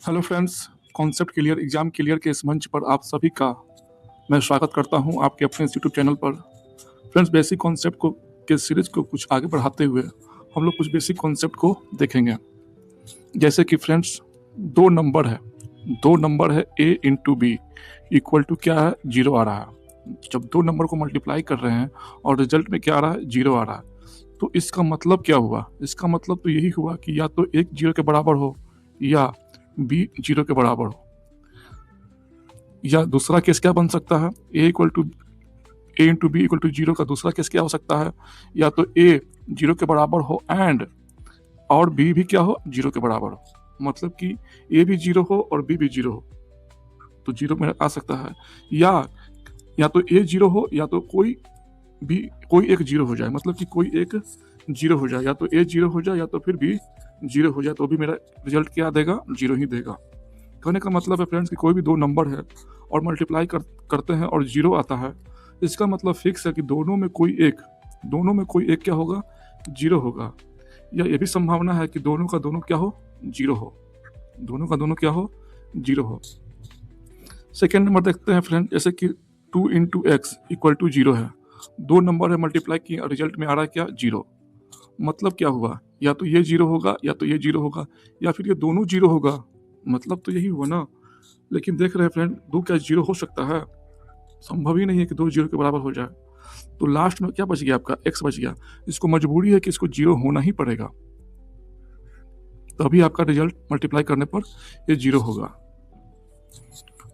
Hello friends, concept clear exam clear के इस मंच पर आप सभी का मैं स्वागत करता हूं आपके अपने इस यूट्यूब चैनल पर। फ्रेंड्स, बेसिक कॉन्सेप्ट को के सीरीज को कुछ आगे बढ़ाते हुए हम लोग कुछ बेसिक कॉन्सेप्ट को देखेंगे। जैसे कि फ्रेंड्स, दो नंबर है a into B equal to क्या है, जीरो आ रहा है। जब दो नंबर को मल्टीप्लाई कर रहे हैं और रिजल्ट में क्या आ रहा है, जीरो आ रहा है, तो इसका मतलब क्या हुआ? इसका मतलब तो यही हुआ कि या तो एक जीरो के बराबर हो या बी जीरो के बराबर हो। या दूसरा केस क्या बन सकता है, A into B equal to zero का दूसरा केस क्या हो सकता है, या तो ए जीरो के बराबर हो एंड और बी भी क्या हो, जीरो के बराबर हो। मतलब कि ए भी जीरो हो और बी भी जीरो हो, तो जीरो में आ सकता है। या तो ए जीरो हो या तो कोई एक जीरो हो जाए, मतलब कि कोई एक जीरो हो जाए, या तो ए जीरो हो जाए या तो फिर बी जीरो हो जाए, तो भी मेरा रिजल्ट क्या देगा, जीरो ही देगा। कहने का मतलब है फ्रेंड्स कि कोई भी दो नंबर है और मल्टीप्लाई करते हैं और जीरो आता है, इसका मतलब फिक्स है कि दोनों में कोई एक क्या होगा, जीरो होगा। या ये भी संभावना है कि दोनों का दोनों क्या हो, जीरो हो। सेकेंड नंबर देखते हैं फ्रेंड, जैसे कि 2 into X equal to zero है। दो नंबर है, मल्टीप्लाई किए और रिजल्ट में आ रहा है क्या, जीरो। मतलब क्या हुआ, या तो ये जीरो होगा या तो ये जीरो होगा या फिर ये दोनों जीरो होगा। मतलब तो यही हुआ ना। लेकिन देख रहे हैं फ्रेंड, दो क्या जीरो हो सकता है? संभव ही नहीं है कि दो जीरो के बराबर हो जाए। तो लास्ट में क्या बच गया, आपका एक्स बच गया। इसको मजबूरी है कि इसको जीरो होना ही पड़ेगा, तभी आपका रिजल्ट मल्टीप्लाई करने पर ये जीरो होगा।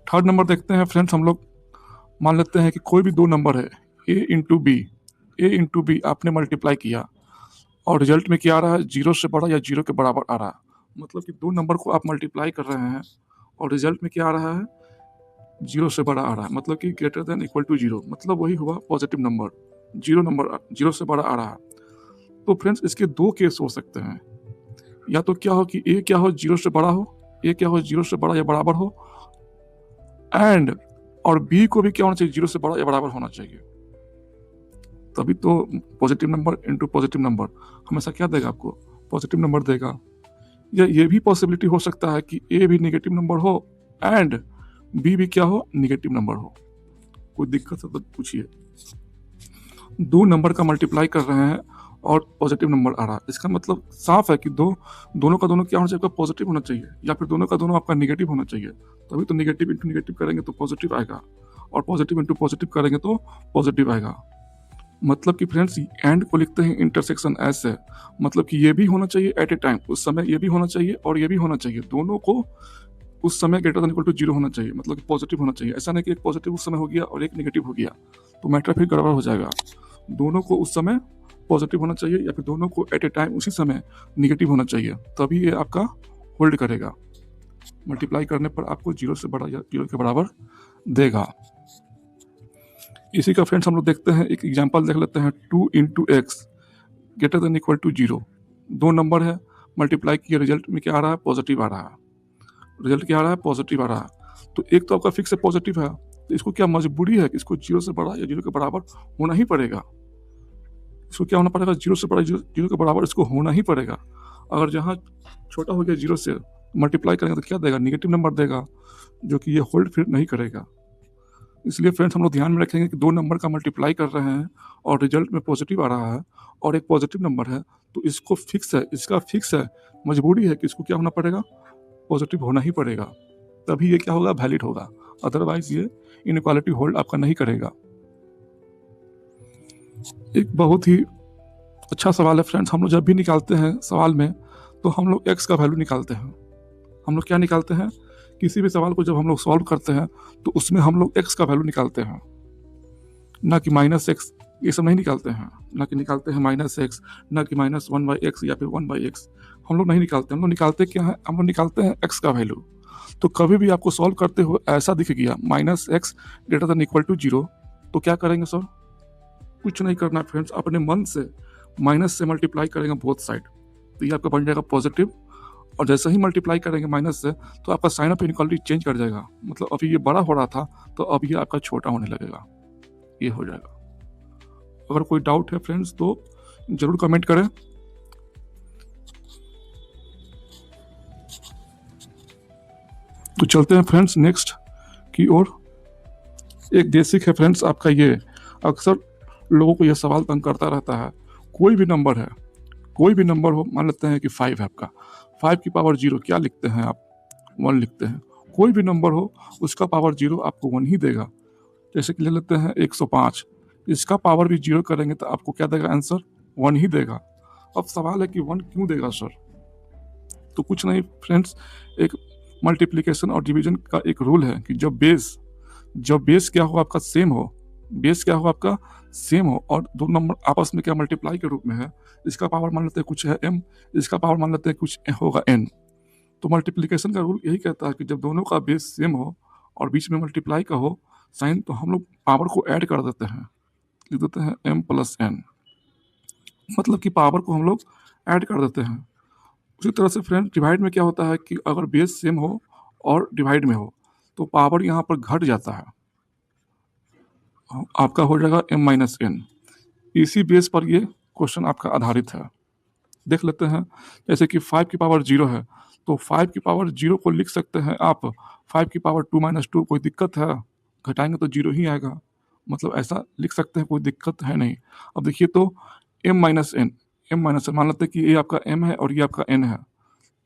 थर्ड नंबर देखते हैं फ्रेंड्स, हम लोग मान लेते हैं कि कोई भी दो नंबर है, ए इंटू बी आपने मल्टीप्लाई किया और रिजल्ट में क्या आ रहा है, जीरो से बड़ा या जीरो के बराबर आ रहा है। मतलब कि दो नंबर को आप मल्टीप्लाई कर रहे हैं और रिजल्ट में क्या आ रहा है, जीरो से बड़ा आ रहा है, मतलब कि greater than equal to zero. मतलब वही हुआ पॉजिटिव नंबर, जीरो से बड़ा आ रहा है। तो फ्रेंड्स, इसके दो केस हो सकते हैं। या तो क्या हो कि ए क्या हो, जीरो से बड़ा हो, ए क्या हो, जीरो से बड़ा या बराबर हो, एंड और बी को भी क्या होना चाहिए, जीरो से बड़ा या बराबर होना चाहिए। तभी तो positive number into positive number हमेशा क्या देगा, आपको पॉजिटिव नंबर देगा। या ये भी पॉसिबिलिटी हो सकता है कि ए भी नेगेटिव नंबर हो एंड बी भी क्या हो, नेगेटिव नंबर हो। कोई दिक्कत है तो पूछिए। दो नंबर का मल्टीप्लाई कर रहे हैं और पॉजिटिव नंबर आ रहा है, इसका मतलब साफ है कि दोनों का दोनों क्या होना चाहिए, आपका पॉजिटिव होना चाहिए, या फिर दोनों का दोनों आपका नेगेटिव होना चाहिए। तभी तो नेगेटिव इंटू नेगेटिव करेंगे तो पॉजिटिव आएगा, और पॉजिटिव इंटू पॉजिटिव करेंगे तो पॉजिटिव आएगा। मतलब कि फ्रेंड्स, एंड को लिखते हैं इंटरसेक्शन ऐसे, मतलब कि ये भी होना चाहिए एट ए टाइम, उस समय ये भी होना चाहिए और ये भी होना चाहिए, दोनों को उस समय greater than equal to zero होना चाहिए, मतलब कि पॉजिटिव होना चाहिए। ऐसा नहीं कि एक पॉजिटिव उस समय हो गया और एक नेगेटिव हो गया, तो मैटर फिर गड़बड़ हो जाएगा। दोनों को उस समय पॉजिटिव होना चाहिए या फिर दोनों को एट ए टाइम उसी समय नेगेटिव होना चाहिए, तभी ये आपका होल्ड करेगा। मल्टीप्लाई करने पर आपको जीरो से बड़ा या जीरो के बराबर देगा। इसी का फ्रेंड्स हम लोग देखते हैं, एक एग्जांपल देख लेते हैं। 2 into X greater than equal to zero. दो नंबर है, मल्टीप्लाई किया, रिजल्ट में क्या आ रहा है, पॉजिटिव आ रहा है। रिजल्ट क्या आ रहा है, पॉजिटिव आ रहा है। तो एक तो आपका फिक्स है पॉजिटिव है, तो इसको क्या मजबूरी है कि इसको जीरो से बड़ा या जीरो के बराबर होना ही पड़ेगा। इसको क्या होना पड़ेगा, जीरो से बड़ा जीरो के बराबर इसको होना ही पड़ेगा। अगर जहाँ छोटा हो गया जीरो से, मल्टीप्लाई करेंगे तो क्या देगा, निगेटिव नंबर देगा, जो कि ये होल्ड फिर नहीं करेगा। इसलिए फ्रेंड्स, हम लोग ध्यान में रखेंगे कि दो नंबर का मल्टीप्लाई कर रहे हैं और रिजल्ट में पॉजिटिव आ रहा है और एक पॉजिटिव नंबर है, तो इसको इसका फिक्स है, मजबूरी है कि इसको क्या होना पड़ेगा, पॉजिटिव होना ही पड़ेगा, तभी ये क्या होगा, वैलिड होगा। अदरवाइज ये इनइक्वालिटी होल्ड आपका नहीं करेगा। एक बहुत ही अच्छा सवाल है फ्रेंड्स, हम लोग जब भी निकालते हैं सवाल में तो हम लोग एक्स का वैल्यू निकालते हैं। हम लोग क्या निकालते हैं, किसी भी सवाल को जब हम लोग सॉल्व करते हैं तो उसमें हम लोग एक्स का वैल्यू निकालते हैं, ना कि माइनस एक्स। ये सब नहीं निकालते हैं, ना कि निकालते हैं माइनस एक्स, ना कि माइनस 1/x या फिर 1/x। हम लोग नहीं निकालते, हम लोग निकालते क्या है, हम लोग निकालते हैं एक्स का वैल्यू। तो कभी भी आपको सॉल्व करते हुए ऐसा दिख गया minus X greater than equal to zero, तो क्या करेंगे सर, कुछ नहीं करना फ्रेंड्स, अपने मन से माइनस से मल्टीप्लाई करेंगे बोथ साइड, तो ये आपका बन जाएगा पॉजिटिव। और जैसे ही मल्टीप्लाई करेंगे माइनस से, तो आपका साइन ऑफ इनइक्वालिटी चेंज कर जाएगा, मतलब अभी ये बड़ा हो रहा था तो अब ये आपका छोटा होने लगेगा, ये हो जाएगा। अगर कोई डाउट है फ्रेंड्स तो जरूर कमेंट करें। तो चलते हैं फ्रेंड्स नेक्स्ट की ओर। एक बेसिक है फ्रेंड्स आपका ये, अक्सर लोगों को यह सवाल तंग करता रहता है। कोई भी नंबर है, कोई भी नंबर हो, मान लेते हैं कि 5 है आपका, 5 की पावर 0 क्या लिखते हैं आप? 1 लिखते हैं। कोई भी नंबर हो उसका पावर 0 आपको 1 ही देगा। जैसे कि ले लेते हैं 105, इसका पावर भी 0 करेंगे तो आपको क्या देगा आंसर? 1 ही देगा। अब सवाल है कि 1 क्यों देगा सर? तो कुछ नहीं फ्रेंड्स, एक मल्टीप्लिकेशन और डिवीजन का एक रूल है कि जब बेस क्या हो आपका सेम हो, बेस क्या हो आपका सेम हो, और दो नंबर आपस में क्या मल्टीप्लाई के रूप में है, इसका पावर मान लेते हैं कुछ है m, इसका पावर मान लेते हैं कुछ होगा n। तो मल्टीप्लिकेशन का रूल यही कहता है कि जब दोनों का बेस सेम हो और बीच में मल्टीप्लाई का हो साइन, तो हम लोग पावर को ऐड कर देते हैं, लिख देते हैं m प्लस n, मतलब कि पावर को हम लोग ऐड कर देते हैं। उसी तरह से फ्रेंड डिवाइड में क्या होता है कि अगर बेस सेम हो और डिवाइड में हो तो पावर यहाँ पर घट जाता है, आपका हो जाएगा m माइनस n। इसी बेस पर ये क्वेश्चन आपका आधारित है। देख लेते हैं, जैसे कि 5 की पावर 0 है तो 5 की पावर 0 को लिख सकते हैं आप 5 की पावर 2 माइनस 2, कोई दिक्कत है? घटाएंगे तो 0 ही आएगा, मतलब ऐसा लिख सकते हैं, कोई दिक्कत है नहीं। अब देखिए तो m माइनस n, मान लेते हैं कि ये आपका m है और ये आपका n है,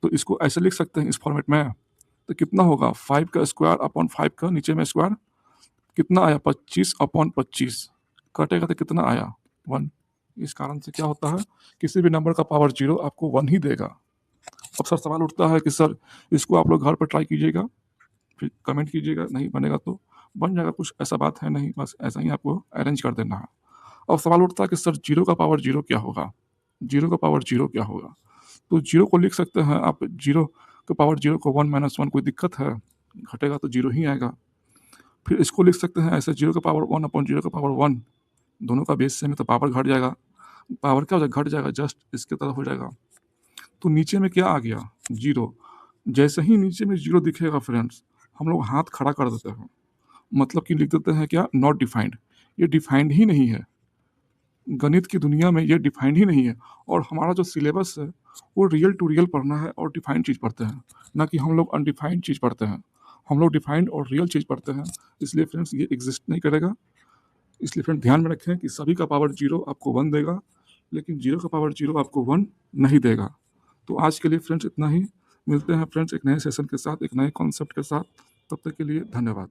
तो इसको ऐसे लिख सकते हैं इस फॉर्मेट में। तो कितना होगा 5 का स्क्वायर अपॉन 5 का नीचे में स्क्वायर, कितना आया 25 अपॉन 25, कटेगा तो कितना आया 1। इस कारण से क्या होता है, किसी भी नंबर का पावर 0 आपको 1 ही देगा। अब सर सवाल उठता है कि सर इसको आप लोग घर पर ट्राई कीजिएगा, फिर कमेंट कीजिएगा, नहीं बनेगा तो बन जाएगा, कुछ ऐसा बात है नहीं, बस ऐसा ही आपको अरेंज कर देना है। अब सवाल उठता है कि सर 0 का पावर 0 क्या होगा, 0 का पावर 0 क्या होगा? तो 0 को लिख सकते हैं आप, 0 का पावर 0 को 1 माइनस 1, कोई दिक्कत है? घटेगा तो 0 ही आएगा। फिर इसको लिख सकते हैं ऐसे, 0 का पावर 1 अपॉन 0 का पावर 1, दोनों का बेस सेम है तो पावर घट जाएगा, पावर क्या हो जाएगा, घट जाएगा, जस्ट इसके तरफ हो जाएगा। तो नीचे में क्या आ गया 0। जैसे ही नीचे में 0 दिखेगा फ्रेंड्स, हम लोग हाथ खड़ा कर देते हैं, मतलब कि लिख देते हैं क्या, नॉट डिफाइंड। ये डिफाइंड ही नहीं है, गणित की दुनिया में ये डिफाइंड ही नहीं है। और हमारा जो सिलेबस है वो रियल टू रियल पढ़ना है और डिफाइंड चीज़ पढ़ते हैं, ना कि हम लोग अनडिफाइंड चीज़ पढ़ते हैं। हम लोग डिफाइंड और रियल चीज़ पढ़ते हैं, इसलिए फ्रेंड्स ये एग्जिस्ट नहीं करेगा। इसलिए फ्रेंड ध्यान में रखें कि सभी का पावर 0 आपको 1 देगा, लेकिन 0 का पावर 0 आपको 1 नहीं देगा। तो आज के लिए फ्रेंड्स इतना ही, मिलते हैं फ्रेंड्स एक नए सेशन के साथ, एक नए कॉन्सेप्ट के साथ। तब तक के लिए धन्यवाद।